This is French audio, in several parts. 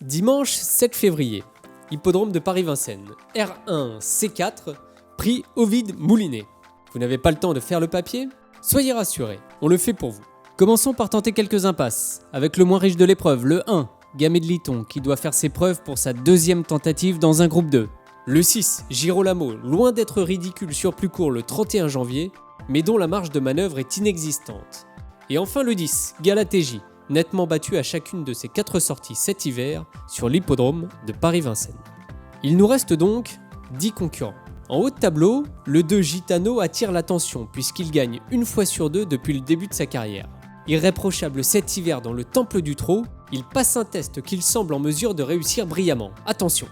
Dimanche 7 février, hippodrome de Paris-Vincennes, R1 C4, prix Ovid Moulinet. Vous n'avez pas le temps de faire le papier ? Soyez rassurés, on le fait pour vous. Commençons par tenter quelques impasses, avec le moins riche de l'épreuve, le 1, Gamay de Liton, qui doit faire ses preuves pour sa deuxième tentative dans un groupe 2. Le 6, Girolamo, loin d'être ridicule sur plus court le 31 janvier, mais dont la marge de manœuvre est inexistante. Et enfin le 10, Galatéji, nettement battu à chacune de ses 4 sorties cet hiver sur l'hippodrome de Paris-Vincennes. Il nous reste donc 10 concurrents. En haut de tableau, le 2 Gitano attire l'attention puisqu'il gagne une fois sur 2 depuis le début de sa carrière. Irréprochable cet hiver dans le Temple du Trot, il passe un test qu'il semble en mesure de réussir brillamment. Attention!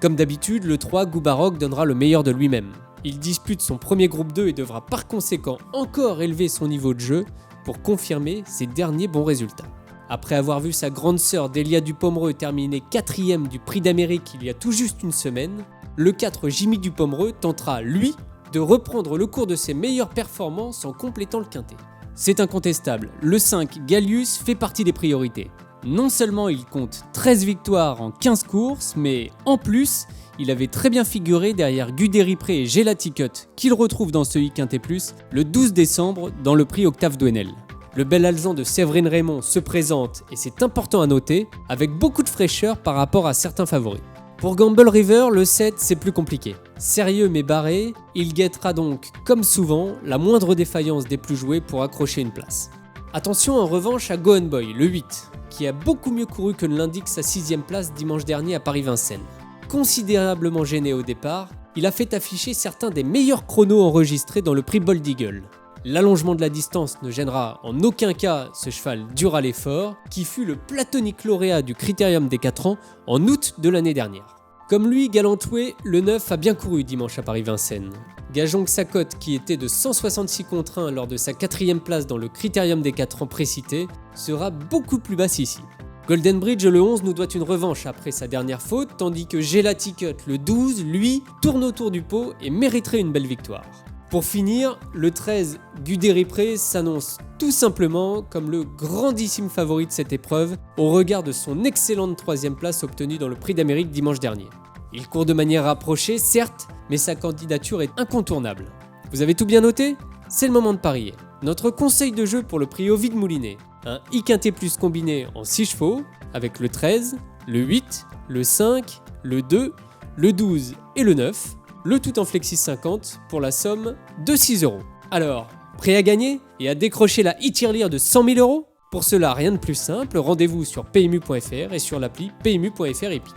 Comme d'habitude, le 3 Goubarok donnera le meilleur de lui-même. Il dispute son premier groupe 2 et devra par conséquent encore élever son niveau de jeu pour confirmer ses derniers bons résultats. Après avoir vu sa grande sœur Delia Dupomereux terminer 4e du Prix d'Amérique il y a tout juste une semaine, le 4 Jimmy Dupomereux tentera, lui, de reprendre le cours de ses meilleures performances en complétant le quintet. C'est incontestable, le 5 Gallius fait partie des priorités. Non seulement il compte 13 victoires en 15 courses, mais en plus, il avait très bien figuré derrière Guderipré et Gelaticut, qu'il retrouve dans ce Quintet Plus le 12 décembre dans le prix Octave Douenel. Le bel alezan de Séverine Raymond se présente, et c'est important à noter, avec beaucoup de fraîcheur par rapport à certains favoris. Pour Gamble River, le 7, c'est plus compliqué. Sérieux mais barré, il guettera donc, comme souvent, la moindre défaillance des plus joués pour accrocher une place. Attention en revanche à Gohan Boy, le 8, qui a beaucoup mieux couru que ne l'indique sa 6e place dimanche dernier à Paris-Vincennes. Considérablement gêné au départ, il a fait afficher certains des meilleurs chronos enregistrés dans le prix Bold Eagle. L'allongement de la distance ne gênera en aucun cas ce cheval dur à l'effort, qui fut le platonique lauréat du Critérium des 4 ans en août de l'année dernière. Comme lui, Galantoué, le 9 a bien couru dimanche à Paris-Vincennes. Gageons que sa cote, qui était de 166 contre 1 lors de sa 4e place dans le Critérium des 4 ans précité, sera beaucoup plus basse ici. Golden Bridge, le 11, nous doit une revanche après sa dernière faute, tandis que Gelaticut, le 12, lui, tourne autour du pot et mériterait une belle victoire. Pour finir, le 13 Guderipré s'annonce tout simplement comme le grandissime favori de cette épreuve au regard de son excellente 3e place obtenue dans le Prix d'Amérique dimanche dernier. Il court de manière rapprochée, certes, mais sa candidature est incontournable. Vous avez tout bien noté ? C'est le moment de parier. Notre conseil de jeu pour le prix Ovid Moulinet, un Quintet Plus combiné en 6 chevaux, avec le 13, le 8, le 5, le 2, le 12 et le 9, le tout en flexi 50 pour la somme de 6 €. Alors, prêt à gagner et à décrocher la e-tirelire de 100 000 €? Pour cela, rien de plus simple, rendez-vous sur PMU.fr et sur l'appli PMU.fr Epic.